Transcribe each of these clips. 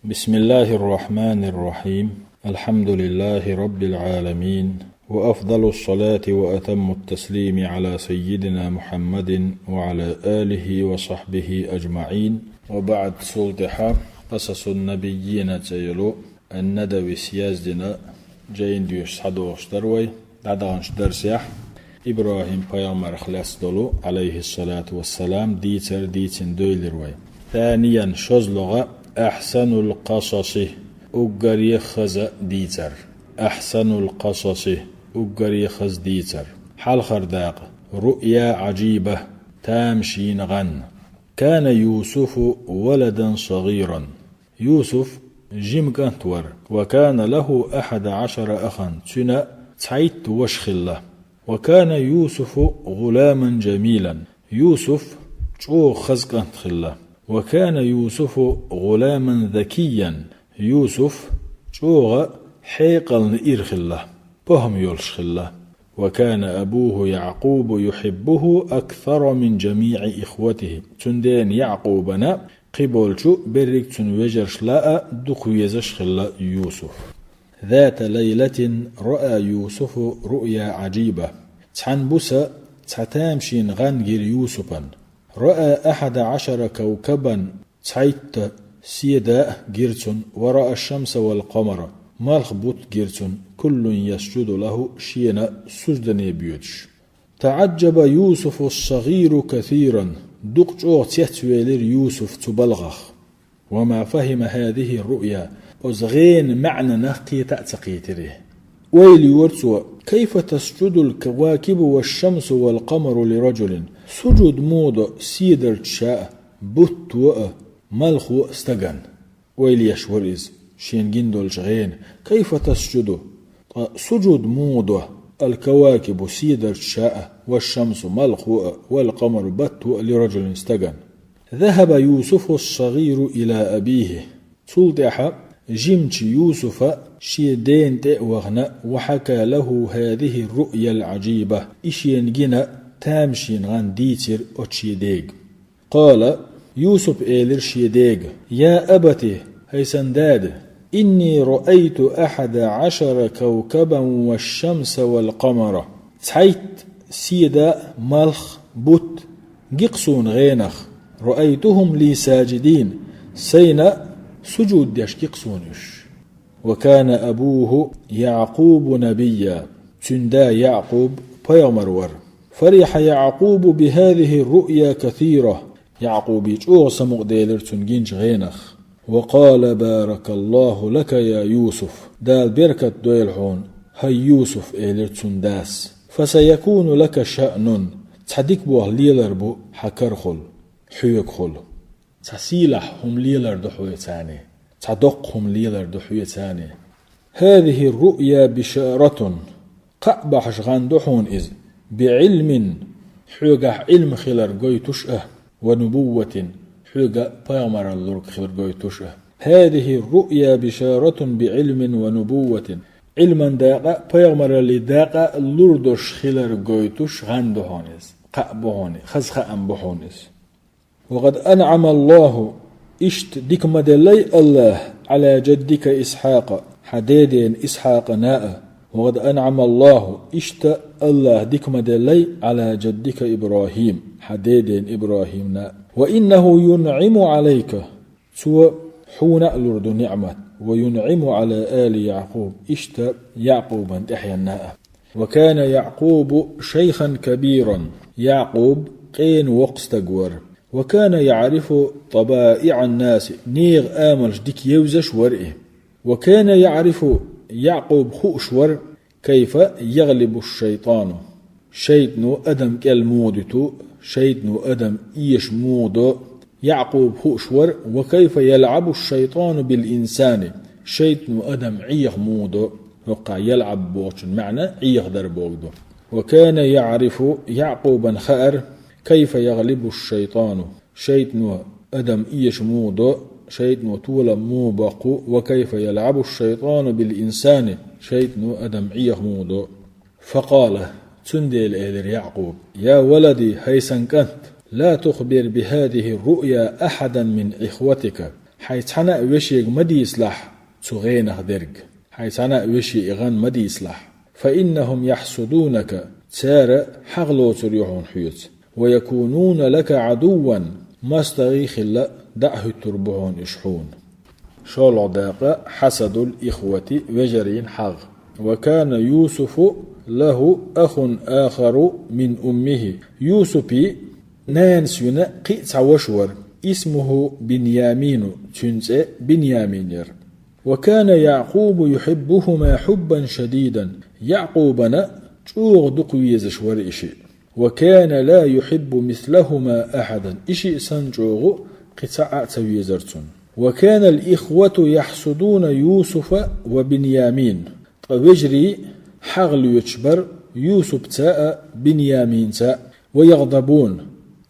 بسم الله الرحمن الرحيم. الحمد لله رب العالمين، وأفضل الصلاة وأتم التسليم على سيدنا محمد وعلى آله وصحبه أجمعين. وبعد صلتها قصص النبيين تيلو الندوي سيازدنا جين ديوش صدوش دروي دادغنش درسيح إبراهيم بيامر خلاص دولو عليه الصلاة والسلام ديتن دويلروي. ثانيا شزلغة أحسن القصص أجر يخز ديتر. أحسن القصص أجر يخز ديتر. حال خرداق رؤيا عجيبة تامشين غن. كان يوسف ولدا صغيرا. يوسف جيم كانتور وكان له 11 أخا تنا تعيت وشخله. وكان يوسف غلاما جميلا. يوسف شو خزقان خله. وكان يوسف غلاما ذكيا. يوسف شوغ حيقل إرخله بهم يلشخله. وكان أبوه يعقوب يحبه أكثر من جميع إخوته. تندين يعقوبنا قبولشو بريك تنوجرش لا دخو يزشخل يوسف. ذات ليلة رأى يوسف رؤيا عجيبة. تحن بوسا تحتامشين غنجر يوسفا. رأى 11 كوكبا تحيت سيداء جيرتون ورأى الشمس والقمر مالخبوت جيرتون كل يسجد له شينا سجدا يبيوتش. تعجب يوسف الصغير كثيرا. دقجو تيتويلر يوسف تبلغخ وما فهم هذه الرؤيا أزغين معنى نقي تأتقيتره. ويلي ورتوا كيف تسجد الكواكب والشمس والقمر لرجل سجد مود سيدر تشاء بوت وأ ملخو استغن. ويلي يشوريز شين جندول شغين كيف تسجد سجد مود الكواكب سيدر تشاء والشمس ملخو والقمر بت لرجل استغن. ذهب يوسف الصغير إلى أبيه. تلتح جمت يوسف شيدين تأوغنا وحكى له هذه الرؤيا العجيبة إشين جنا تامشين غان ديتر أتشيديق. قال يوسف إيلر شيديق يا أبتي هيسنداد إني رأيت 11 كوكبا والشمس والقمر. تحيت سيدا ملخ بوت جقسون غينخ رأيتهم لي ساجدين سينا سجود يشكقسونش. وكان أبوه يعقوب نبيا. تندا يعقوب بيامرور. فرح يعقوب بهذه الرؤيا كثيرة. يعقوب يجوغ سمق ديلر تنجينش غينخ. وقال بارك الله لك يا يوسف. دال بركة دويلحون هاي يوسف إيلر تنداس. فسيكون لك شأن تحديك بوه ليلر بو حكرخل حيوكخل. تسيلح هم ليلر دحوية ثاني تدقهم ليلر دحوية ثاني. هذه الرؤيا بشارة قأبح غاندحون إذ بعلم حوغح علم خلر قويتشه ونبوة حوغ بيامر اللورك خلر قويتشه. هذه الرؤيا بشارة بعلم ونبوة علما داقا بيامر لداقا اللوردش خلر قويتش غاندحون إذ قأبحون خزخ أنبحون إذ. وقد أنعم الله إشت ديك مدلي الله على جدك إسحاق حديدين إسحاق ناء. وقد أنعم الله إشت الله ديك مدلي على جدك إبراهيم حديدين إبراهيم ناء. وإنه ينعم عليك سوى حون الأرض نعمة وينعم على آل يعقوب إشت يعقوبا تحيا الناء. وكان يعقوب شيخا كبيرا. يعقوب قين وقستقور. وكان يعرف طبائع الناس نيغ آملش ديك يوزش ورئه. وكان يعرف يعقوب خؤشور كيف يغلب الشيطان. شيطنو أدم كالمودتو شيطنو أدم إيش مودو. يعقوب خؤشور وكيف يلعب الشيطان بالإنسان. شيطنو أدم عيخ مودو وقع يلعب بوشن معنى عيخ دربوغدو. وكان يعرف يعقوبا خأر كيف يغلب الشيطان. شيطنو أدم إيش مودو شيطنو طول موبقو. وكيف يلعب الشيطان بالإنسان شيطنو أدم عيخ مودو. فقال تنديل إلر يعقوب يا ولدي هيسن كنت لا تخبر بهذه الرؤيا أحدا من إخوتك حيتحنا وشيق مدي يصلح تغينه درج حيتحنا وشي إغان مدي يصلح فإنهم يحسدونك تار حغلو تريحون حيوت ويكونون لك عدوا ما استغيخ الله دعه تربعون إشحون شال داق حسد الإخوة وجرين حغ وكان يوسف له أخ آخر من أمه يوسف نانسينا قيت وشور اسمه بنيامين تنس بنيامينير وكان يعقوب يحبهما حبا شديدا يعقوبنا تشوغ دقويز شور إشي وكان لا يحب مثلهما أحدا إشي سنجوغ قطع تويزرتون وكان الإخوة يحسدون يوسف وبنيامين وجري حغل يجبر يوسف تاء بنيامين تاء ويغضبون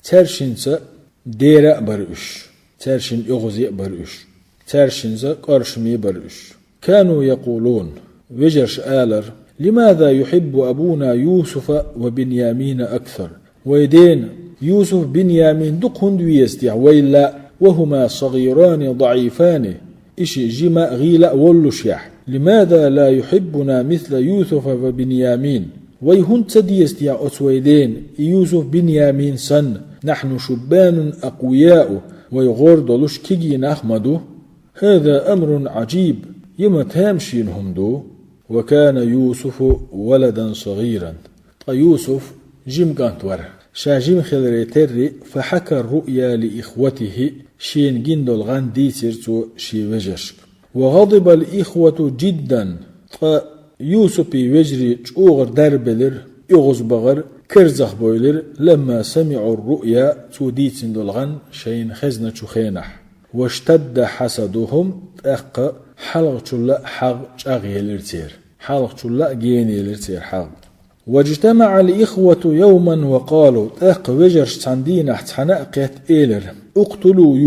ترشن تاء ديراء برؤش ترشن إغزي برؤش ترشن تاء قرشمي برؤش كانوا يقولون وجرش آلر لماذا يحب أبونا يوسف وبنيامين أكثر ويدين يوسف بنيامين دقهن ويستيع ويلا وهما صغيران ضعيفان إشي جما غيلا ولشيح لماذا لا يحبنا مثل يوسف وبنيامين ويهن تديستيع أتويدين يوسف بنيامين سن نحن شبان أقوياء ويغوردلش كيجي نحمدو هذا أمر عجيب يمتهمشينهم دو وكان يوسف ولدا صغيرا يوسف جيم كانتور شاجيم خلريتري فحكى الرؤيا لإخوته شين جندل غان ديترتو شي وجرش وغضب الإخوة جدا يوسف وجري تشوغر دربلر يغز بغر كرزخ بويلر لما سمعوا الرؤيا تو ديتن دلغان شين خزنة خينح واشتد حسدهم أق حلق تلا حق أغيلرتير حلق تلا جينيلرتير حق واجتمع الإخوة يوما وقالوا أق وجرش تندين احتحنا قيت إيلر اقتلوا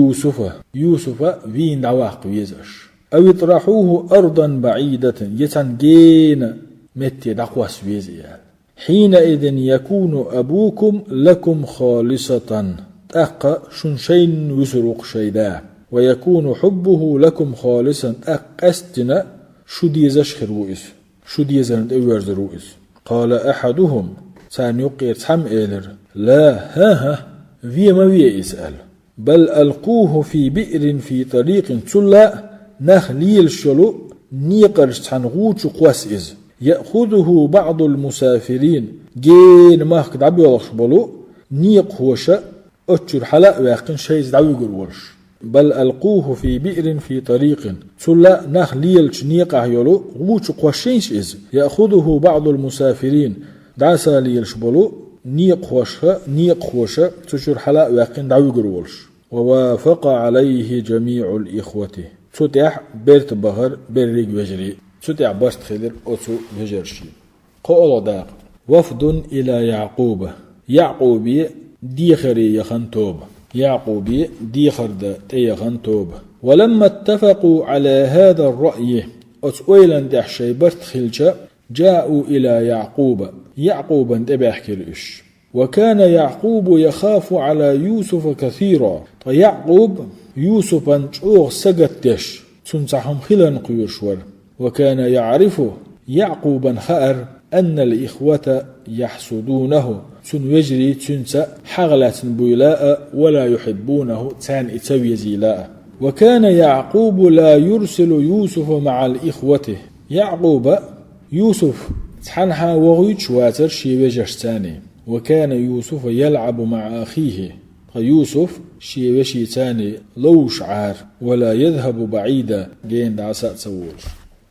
يوسف فين دواق ويزرش أو اطرحوه أرضا بعيدة يتنجين متي دقواس ويزيال حينئذ يكون أبوكم لكم خالصة أق شنشين وسرق شيدا ويكون حبه لكم خالصا أق أستنا شديزش خروئس شديزن أورز روئس قال أحدهم سانيقير تحم إيلر لا ها في ما يسأل بل ألقوه في بئر في طريق تلا نخليل شلو نيقرش تنغوش قواس إز يأخذه بعض المسافرين جين ماهك دعبي ولخبلو نيق هوشا أتشر حلاء واقن شيز دعوي قرورش بل ألقوه في بئر في طريق تلا نخليل نيقه يلو غوش قواشينش إز يأخذه بعض المسافرين دعسا ليل شبلو نيق هوشا تشر حلاء واقن دعوي قرورش ووافق عليه جميع الإخوة تتح بيرت بغر بريق وجري تتع برت خلر أتو وجرشي قول داق وفد إلى يعقوبي ديخري يخن توب يعقوبي ديخر دا تيخن توب ولما اتفقوا على هذا الرأي أتويلا دحشي برت خلشا جاءوا إلى يعقوب انتبه كرئش وكان يعقوب يخاف على يوسف كثيرا فيعقوب يوسف انشوغ سقتش تنصحهم خلان قيوشور وكان يعرف يعقوبا خأر أن الإخوة يحسدونه تنوجري تنسى حغلة بولاء ولا يحبونه تان اتوي زيلاء وكان يعقوب لا يرسل يوسف مع الإخوة يعقوب يوسف تحنها وغيتش واتر شي وجرش وكان يوسف يلعب مع أخيه يوسف شي وشي تاني لوش عار ولا يذهب بعيدا جين دعساء تسولش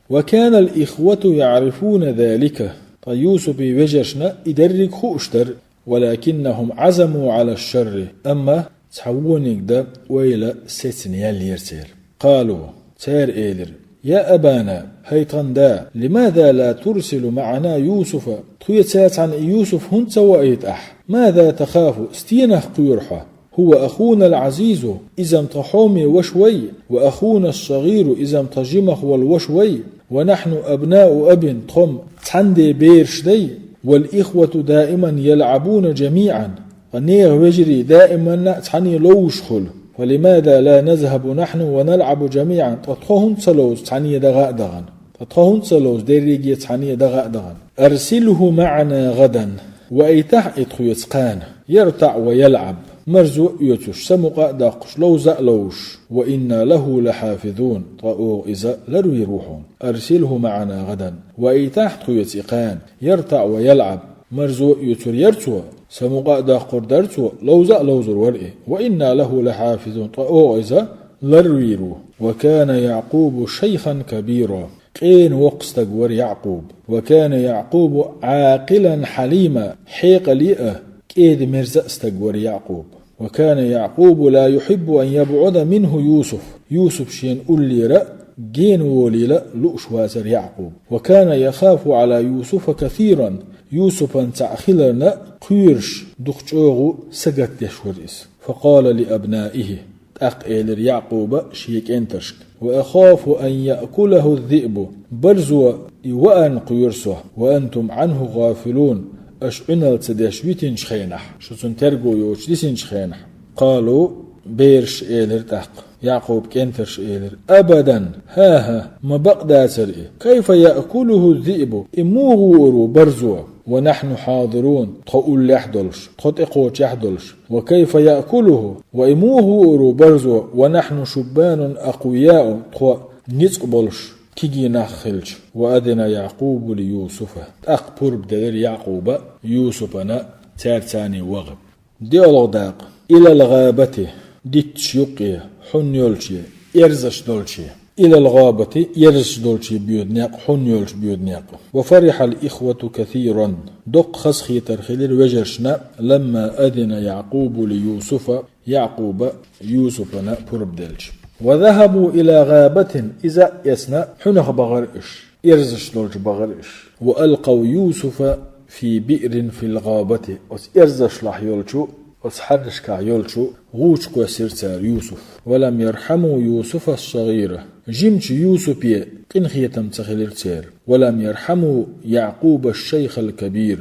وكان الإخوة يعرفون ذلك يوسف وجرشنا إدرك خوشتر ولكنهم عزموا على الشر أما تحوونك دا ويلا ستنيال يرسير قالوا تير إيلر يا أبانا هيتان دا لماذا لا ترسل معنا يوسف تيتات عن يوسف هنت وإيت ماذا تخاف استينه قيرحه هو أخونا العزيز إذا امتحومي وشوي وأخونا الصغير إذا امتجمه والوشوي ونحن أبناء أب تخم تحندي بيرشدي والإخوة دائما يلعبون جميعا ونيغ وجري دائما تحني لوشخل فلماذا لا نذهب نحن ونلعب جميعا تطخون سلوز تعني دغاء دغن تطخون سلوز ديريجي تعني دغاء دغن أرسله معنا غدا وأيتح إدخو يتقان يرتع ويلعب مرزو يتش سمق داقش لو زألوش وإنا له لحافظون طاو إذا لروي روحون أرسله معنا غدا وأيتح إدخو يتقان يرتع ويلعب مرزو يتر يرتو سمق داقر درتو لو زألوز الورئ وإنا له لحافظون طاو إذا لروي روح وكان يعقوب شيخا كبيرا قين وقستقور يعقوب وكان يعقوب عاقلا حليما حيق لئه كيد مرزا استقور يعقوب وكان يعقوب لا يحب أن يبعد منه يوسف شين أولي رأ جين ولي لا لؤش واسر يعقوب وكان يخاف على يوسف كثيرا يوسفا تعخلنا قيرش دخشوغو سقط يشوريس فقال لأبنائه أقيل يعقوب شيك انتشك وأخاف أن يأكله الذئب برزو وأن قيرسه وأنتم عنه غافلون أشعنل تدشويتين شخينح شو تنترقو يوشدسين شخينح قالوا بيرش إيلر تق يعقوب كنترش إيلر أبدا ها ما بقدا سرئ كيف يأكله الذئب إموغو برزو ونحن حاضرون تقول يحدلش تقوش يحدلش وكيف يأكله وإموه برزو ونحن شبان أقوياء نتقبلش كيجي نخلش وأذن يعقوب ليوسف أقبر بدل يعقوب يوسفنا تارتاني وغب ديالو داق إلى الغابة ديت شيقية حنيولشي إرزش دولشي إلى الغابة يرش دولشي بيودنياق حنيولش بيودنياق وفرح الإخوة كثيرا دق خسخي ترخيل وجرشنا لما أذن يعقوب ليوسف يعقوب يوسفنا بربدلش وذهبوا إلى غابة إذا يسنا حنخ بغرئش إرزش دولش بغرئش وألقوا يوسف في بئر في الغابة إرزش لحيولشو وسحرش كعيولشو غوش كوسير سار يوسف ولم يرحموا يوسف الصغيرة جمش يوسف قنخية تمتخلر سير ولم يرحموا يعقوب الشيخ الكبير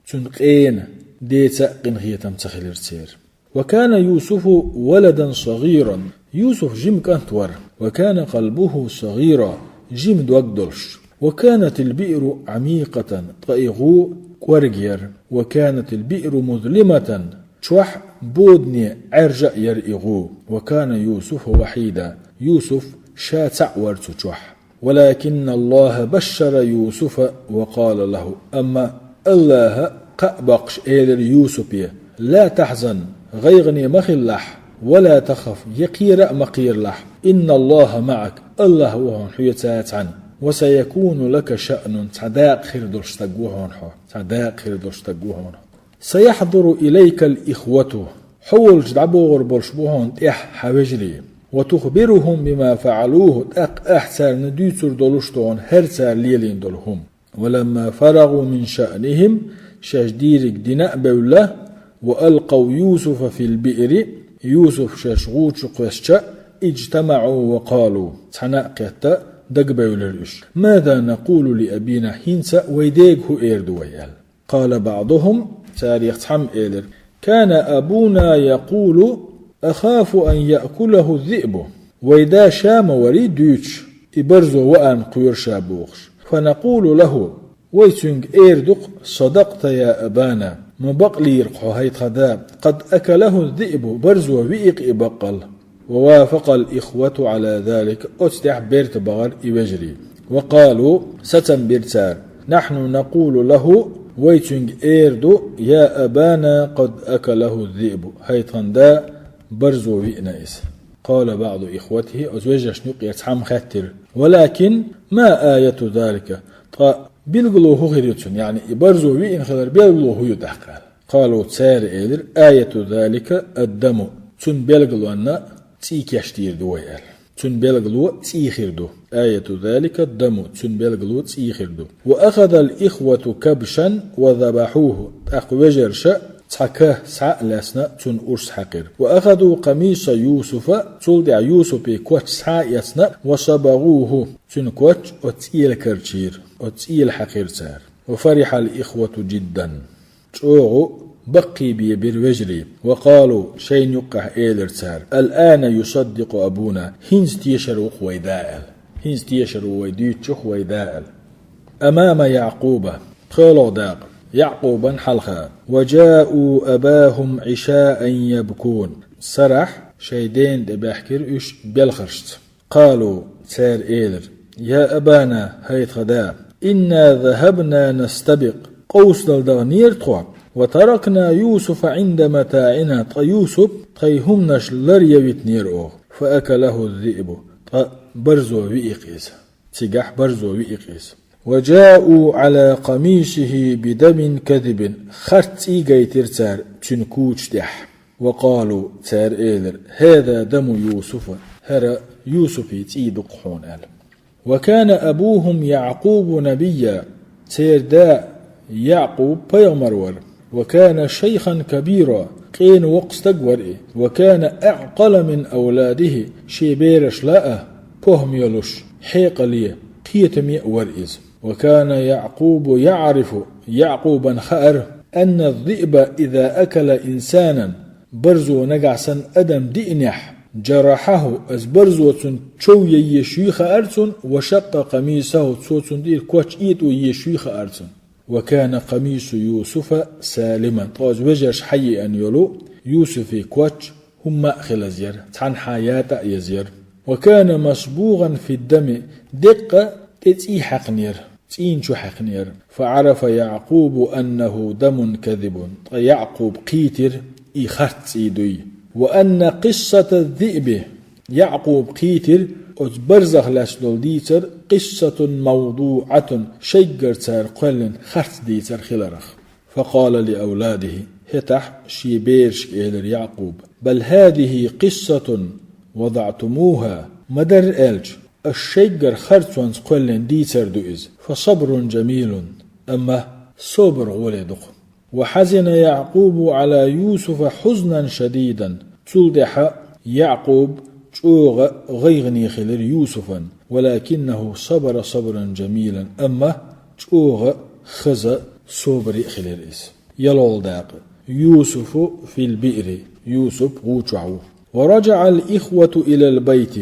تنقين ديتا قنخية تمتخلر سير وكان يوسف ولدا صغيرا يوسف جيم كانتور وكان قلبه صغيرا جيم دوغدلش وكانت البئر عميقة طائغو كورجير وكانت البئر مظلمة شوح بودني عرجة يرئغو وكان يوسف وحيدا يوسف شاتع ورتو شوح ولكن الله بشر يوسف وقال له أما الله قأبقش إيلر يوسف لا تحزن غيغني مخلح ولا تخف يقير مقير لح إن الله معك الله وهون حيتات عنه وسيكون لك شأن تعداق خير دلش تقوهون حو تعداق خير دلش تقوهون سيحضر إليك الإخوة حول جدعبو غربلش بوهون تح حوجري وتخبرهم بما فعلوه أحسر نديسر دلشتون هرسر ليلين دلهم ولما فرغوا من شأنهم شجديرك دناء بوله وألقوا يوسف في البئر يوسف شاشغوش قوشة اجتمعوا وقالوا تناقيتا دقبولرش ماذا نقول لأبينا حينسا ويديقه إيردو ويال قال بعضهم تاريخ تحم إيلر كان أبونا يقول أخاف أن يأكله الذئب ويدا شام وريد دوش إبرزو وأن قير شابوخش فنقول له ويتنج إيردق صدقت يا أبانا مبقلي يرقحو هيت خذاب قد أكله الذئب برزو ويق إبقل ووافق الإخوة على ذلك أتدح بيرت بغر إبجري وقالوا ستن بيرتار نحن نقول له ويتنج إيردو يا أبانا قد أكله الذئب هيت خندا برزو ويئنائس قال بعض إخوته أزوجش نقية حم خاتر ولكن ما آية ذلك بيلغلوه غيرتون يعني برزو ويئن خلر بيلغلوه يدحقال قالوا تسار إيلر آية ذلك الدم تن بيلغلو أن تيك يشتير دويال تن بيلغلو تيخير دو آية ذلك الدم تن بيلغلو تيخير دو وأخذ الإخوة كبشا وذبحوه أقوجرش تحكاه سعى لسنا تن أرس حقير وأخذوا قميص يوسف تلدع يوسف كوش سعى يسنا وصبغوه تن كوش وتئيل كرشير وتئيل حقير سار وفرح الإخوة جدا شوغو بقي بي بالوجري وقالوا شين يقح إيلر تار الآن يصدق أبونا هنز تيشر وخويدائل هنز تيشر ويديت خويدائل أمام يعقوب قالوا داق يعقوبا حلخا وجاءوا أباهم عشاء يبكون سرح شيدين دبحكر إش بلخرشت قالوا تار إيلر يا أبانا هيت غدا إنا ذهبنا نستبق قوس دلدغنير طوع وتركنا يوسف عند متاعنا يوسف هم نشلر يبتنير أوه فأكله الذئب برزو ويقيس تجح برزو ويقيس وجاءوا على قميشه بدم كذب خرت إيجي ترتار تنكوش دح وقالوا تار إيلر هذا دم يوسف هرا يوسف تيدق حون أل وكان أبوهم يعقوب نبيا تير دا يعقوب بيغمرور وكان شيخا كبيرا قين وقس تقور وكان أعقل من أولاده شيبيرش لاء بهم يلوش حيق لي قيتم يأورئز وكان يعقوب يعرف يعقوبا خأر أن الذئب إذا أكل إنسانا برزو نقعسا أدم دئنح جرحه از برزوتون چو يشويخ أرتون وشق قميصه تصوتون دير كوش إيتو يشويخ أرتون وكان قميص يوسف سالما طاز وجرش حي أن يلو يوسف كوش هم مأخل زير تحن حياة يزير وكان مصبوغا في الدم دقة تتي حقنير تين شو حقنير فعرف يعقوب أنه دم كذب يعقوب قيتر إخرت إيدوي وأن قصة الذئب يعقوب قيتر أتبرزخ لاشدول ديتر قصة موضوعة شجر تار قلن خرت ديتر خلرخ فقال لأولاده هتح شيبيرش إلى يعقوب بل هذه قصة وضعتموها مدر ألج الشجر خرت وانس قلن ديتر دوئز فصبر جميل أما صبر ولدق وحزن يعقوب على يوسف حزنا شديدا تلدح يعقوب شوغ غيغني خلر يوسفا ولكنه صبر صبرا جميلا أما شوغ خز صبر خلر إس يلول داق يوسف في البئر يوسف غوشعو ورجع الإخوة إلى البيت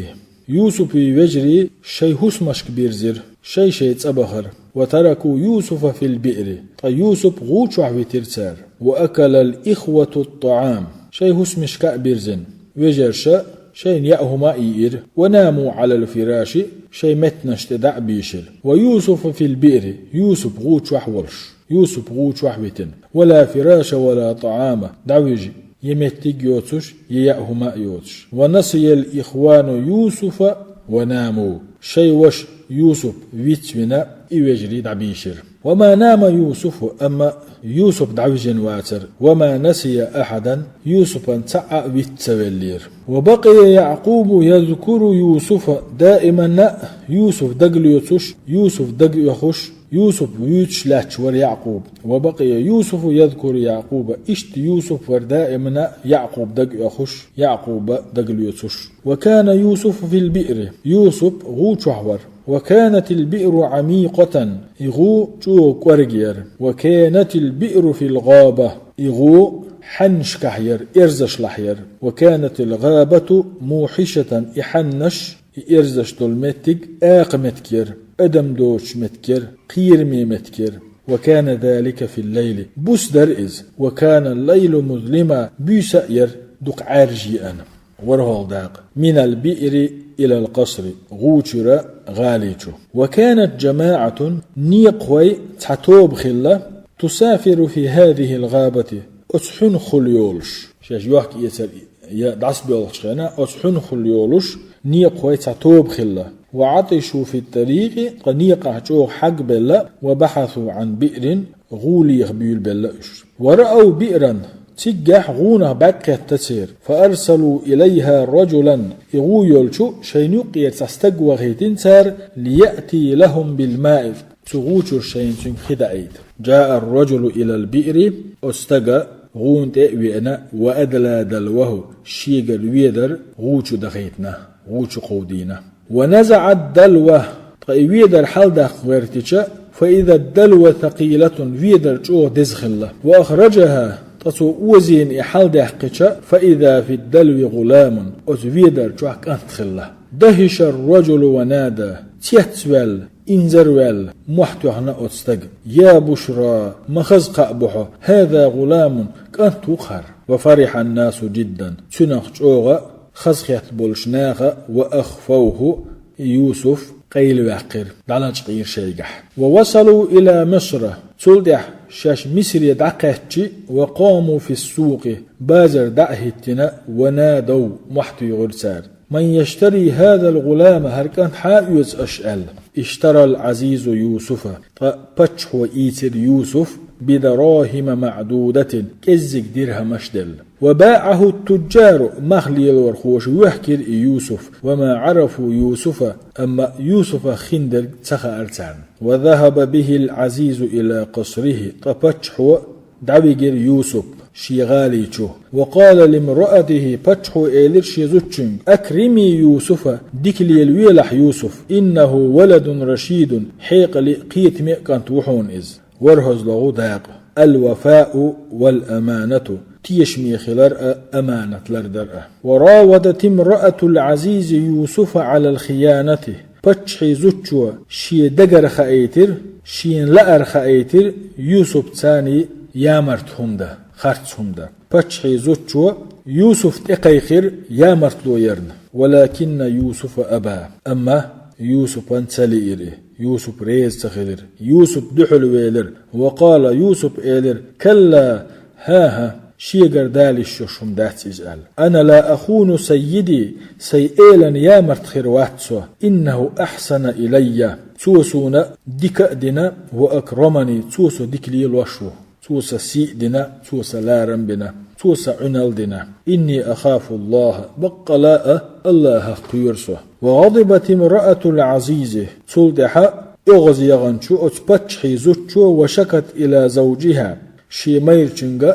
يوسف يجري شي هسمش كبير زر شي تبخر وتركوا يوسف في البئر يوسف غوشع بترسار وأكل الإخوة الطعام شي هسمش كأبير زن وجرش شي يأهما إير وناموا على الفراش شي متنش تدع بيشل ويوسف في البئر يوسف غوشع ولش يوسف غوشع بتن ولا فراش ولا طعام دعويجي يمتق يوتش يأهما يوتش ونسي الإخوان يوسف وناموا شي وش يوسف ويتونا إيجري دعبيشر وما نام يوسف أما يوسف دعوجن واتر وما نسي أحدا يوسف انتعى ويتسولير وبقي يعقوب يذكر يوسف دائما يوسف دقل يوتش يوسف دقل يخش يوسف ويتش لاتشور يعقوب وبقي يوسف يذكر يعقوب اشت يوسف ودائما يعقوب دق يخش يعقوب دقل يوتش وكان يوسف في البئر يوسف غو شحور وكانت البئر عميقة إغو جو كورجير وكانت البئر في الغابة إغو حنش كحير إرزش لحير وكانت الغابة موحشة إحنش إرزش تلمتك آقمتكير أدم دوش متكر قيرمي متكر وكان ذلك في الليل بوس درئز وكان الليل مظلما بيسأير دق عارجي أنا ورهول داق من البئر إلى القصر غوشر غاليتو وكانت جماعة نيقوي تعتوب خلة تسافر في هذه الغابة أسحن خليولش شاش يوحك يسر دعس بيولشخينا أسحن خليولش نيقوي تعتوب خلة وعطشوا في الطريق قنيقة جوغ حق بلا وبحثوا عن بئر غولي يخبيل بلاش ورأوا بئرا تجح غونه بكة تسير فأرسلوا إليها رجلا يغويلشو شينوق يتستقوى غيتنسار ليأتي لهم بالماء تغوشر شين خدعيد جاء الرجل إلى البئر استقى غون تأوينا وأدلى دلوه شيق الويدر غوشو دخيتنا غوشو قودينا ونزع الدلوة ويدر حال غيرتشا فإذا الدلوة ثقيلة ويدر جوه دزخلة وأخرجها تصو وزين إحال دحقشة فإذا في الدلو غلام أزويدر جوك أنتخله دهش الرجل ونادى تيتسوال إنزروال محتوحنا أتستق يا بشرى مخز قأبحه هذا غلام كانت وخر وفرح الناس جدا تنخ جوغا خزخيت بولشناغا وأخفوه يوسف قيل وعقر دعلاج غير شيقح ووصلوا إلى مصر تلدح شاش مصر يدعقهتي وقاموا في السوق بازر دعهتنا ونادوا محتو يغرسار من يشتري هذا الغلام هركان حائز أشأل اشترى العزيز يوسف فبتشو إيتر يوسف بدراهم معدودة كزك درهم أشدل وباعه التجار مخلي الورخوش ويحكر يوسف وما عرفوا يوسف أما يوسف خندر تخا أرتان وذهب به العزيز إلى قصره فبتشو دعبير يوسف شيغاليچو وقال لامرأته فتحو إلير شيزوچن أكرمي يوسف ديكلي الويلح يوسف إنه ولد رشيد حيق لقيت مئكانت وحون إز ورهز لغو داق الوفاء والأمانة تيشمي خلر أمانة لردر وراودت امرأة العزيز يوسف على الخيانة فتحي زوچو شي دقر خايتر شين لأر خايتر يوسف تاني يامرت هنده خرط هنده فتحي زوچو يوسف تقيخر يامرت لو يرن ولكن يوسف أبا أما يوسف انتلي إليه يوسف ريز تخلر يوسف دحل ويلر وقال يوسف إلر كلا ها شيغر دالي الشوشم دات إزال أنا لا أخون سيدي سيئلا يامرت خيرواتسو إنه أحسن إلي توسونا ديكأدنا وأكرمني توسو ديكلي الوشو توسا سيئدنا توسا لارم بنا توسا عنالدنا إني أخاف الله بقلاء الله قيرسه وغضبت امرأة العزيز تلدح اغزي يغنشو اتبتشحي زوجو وشكت إلى زوجها شيمير چنغ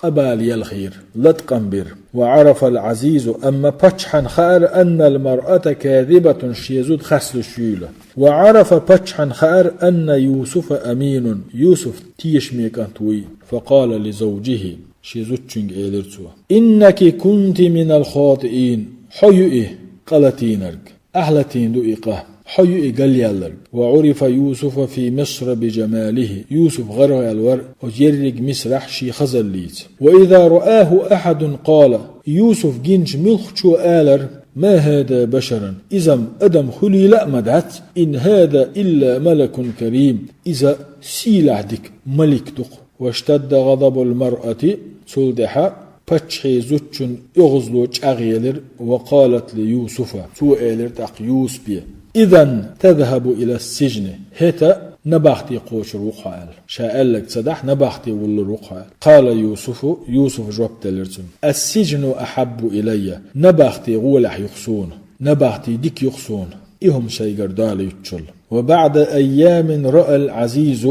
قبال الخير لتقنبر وعرف العزيز أما بتشحن خار أن المرأة كاذبة شيزود خسل شيلة وعرف بتشحن خار أن يوسف أمين يوسف تيشميك أنتوي فقال لزوجه شيزود چنغ إيلرتو إنك كنت من الخاطئين حيئه قلتينرك أهلتين دقيقة حيئ قليالرك وعرف يوسف في مصر بجماله يوسف غرق الور وجرق مسرح شي خزليت وإذا رآه أحد قال يوسف جنج ملخشو آلر ما هذا بشرا إذا أدم خلي لا مدعت إن هذا إلا ملك كريم إذا سيلعدك ملك دق واشتد غضب المرأة تلدح فتحي زوجن اغزلو چاغيلر وقالت ليوسف سؤالر تاق يوسف إذن تذهب إلى السجن هتا نبختي قوش الرقعال شاء لك صدح نبختي والرقعال قال يوسف جواب تلرتن السجن أحب إلي نبختي غولح يخصون نبختي ديك يخصون إهم شيقر دالي يتشل وبعد أيام رأى العزيز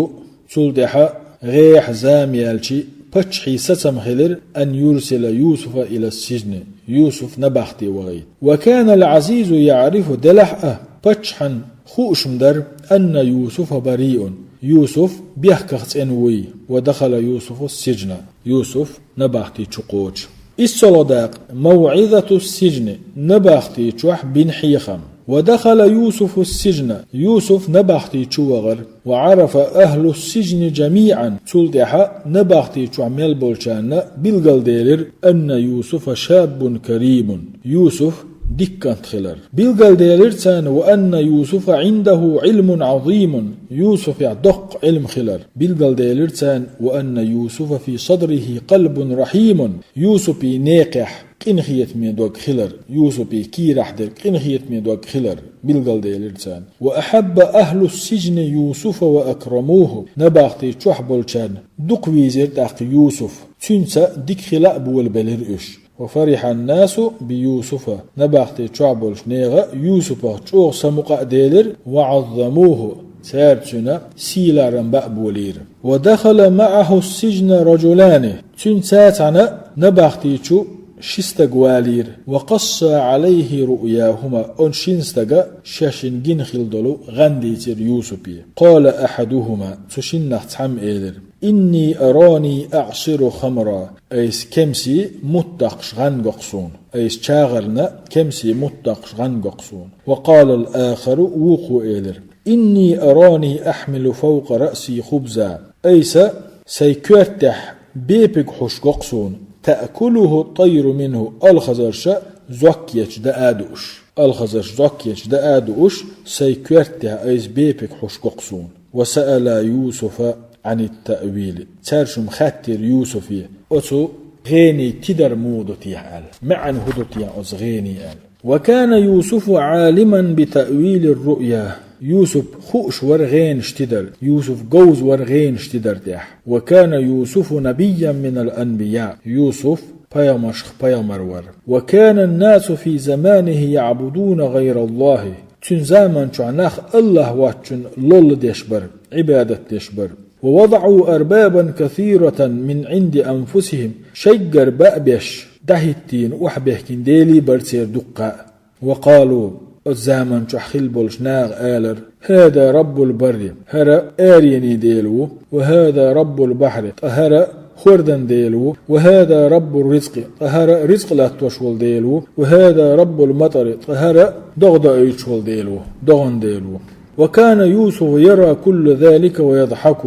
تلدح غيح زاميالشي فتحي ستم خلر أن يرسل يوسف إلى السجن يوسف نبختي وغيد وكان العزيز يعرف دلحأه فتحا خوشم در أن يوسف بريء يوسف بيحكخت انوي ودخل يوسف السجن يوسف نبختي تشقوش الصلداق موعظة السجن نبختي تشوح بن حيخم ودخل يوسف السجن يوسف نبختي تشوغر وعرف أهل السجن جميعا تلدح نبختي تعمل بولشان بالقلدير أن يوسف شاب كريم يوسف دكانت خلر بالقلدير تان وأن يوسف عنده علم عظيم يوسف يعدق علم خلر بالقلدير تان وأن يوسف في صدره قلب رحيم يوسف ناقح قنخيت من دوك خلر يوسف كيرح در قنخيت من دوك خلر بالقلدير تان وأحب أهل السجن يوسف وأكرموه نباختي تشحبولشان دق ويزير تاق يوسف تنسى ديك خلاء بول بلرئش وفرح الناس بيوسف نباختي تشعبولش نيغا يوسف تشوغ سمقا ديلر وعظموه سارتنا سيلا رنبأ بولير ودخل معه السجن رجلان تنساتنا نباختي تشو شستقوالير وقص عليه رؤياهما أن شنستقى شاشن جن خلدلو غنديتر يوسفي قال أحدهما تشنح تحم إيلر إني أراني أعصر خمرا أيس كمسي متقش غنقصون أيس شاغرنا كمسي متقش غنقصون وقال الآخر وقو إيلر إني أراني أحمل فوق رأسي خبزا أيس سيكرتح بيبك حش قصون تأكله الطير منه الخزرش زوكيش دآدوش الخزرش زوكيش دآدوش سيكرتح أيس بيبك حش قصون وسأل يوسف عن التأويل ترشم خاتر يوسفي أتو غيني تدر مودتي عال معن هدتي أز غيني عال وكان يوسف عالما بتأويل الرؤيا يوسف خوش ورغين اشتدر يوسف جوز ورغين اشتدر تح وكان يوسف نبيا من الأنبياء يوسف بيامشخ بيامرور وكان الناس في زمانه يعبدون غير الله تن زمان شعناخ الله واتشن لول ديشبر عبادة ديشبر ووضعوا أربابا كثيرة من عند أنفسهم شجر بأبش دهتين وحبهكين ديلي برسير دقاء وقالوا الزامن شحخل بولشناغ آلر هذا رب البر هرا آريني ديلو وهذا رب البحر هرا خوردن ديلو وهذا رب الرزق هرا رزق لا توشول ديلو وهذا رب المطر هرا دغدا ايشول ديلو دغن ديلو وكان يوسف يرى كل ذلك ويضحك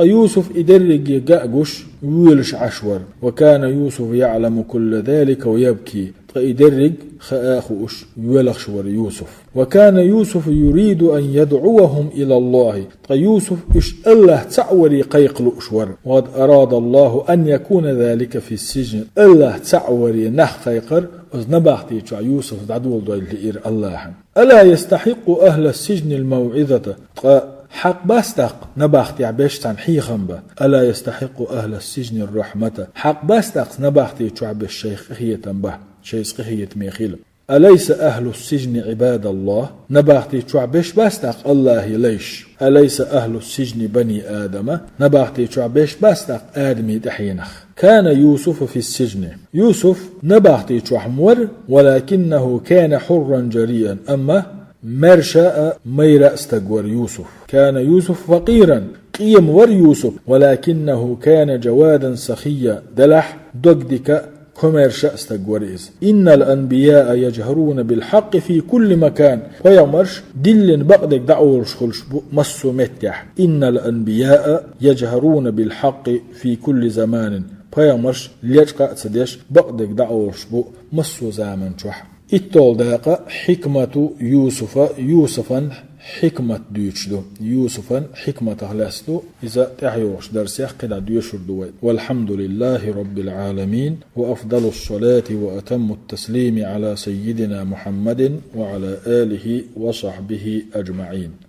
يوسف إدرج يقاقش ويلش عشور وكان يوسف يعلم كل ذلك ويبكي إدرج خآخوش ويلخشور يوسف وكان يوسف يريد أن يدعوهم إلى الله يوسف إش الله تعوري قيقل أشور وقد أراد الله أن يكون ذلك في السجن الله تعوري نح قيقر نباحتي يوسف دعدول دويل الله ألا يستحق أهل السجن الموعظة حق باستق نباختي عبشتان حيخن با ألا يستحق أهل السجن الرحمة حق باستق نباختي تعب الشيخ خيتن با شيخ خيت ميخيل أليس أهل السجن عباد الله نباختي تعبش باستق الله ليش أليس أهل السجن بني آدم نباختي تعبش باستق آدمي دحينخ كان يوسف في السجن يوسف نباختي تعمور ولكنه كان حرا جريئا أما مرشاء ميرا استقور يوسف كان يوسف فقيرا قيم ور يوسف ولكنه كان جوادا سخيا دلح دقدك كمرشاء استقوريز إن الأنبياء يجهرون بالحق في كل مكان ويمرش دل بقدك دعورش خلش مصو متح إن الأنبياء يجهرون بالحق في كل زمان ويمرش ليجقى تسديش بقدك دعورش مصو زمان شح إتول داقة حكمة يوسفا حكمة ديوشدو يوسفا حكمة هلستو إذا تحيوش درسيخ قد ديوشر دويد والحمد لله رب العالمين وأفضل الصلاة وأتم التسليم على سيدنا محمد وعلى آله وصحبه أجمعين.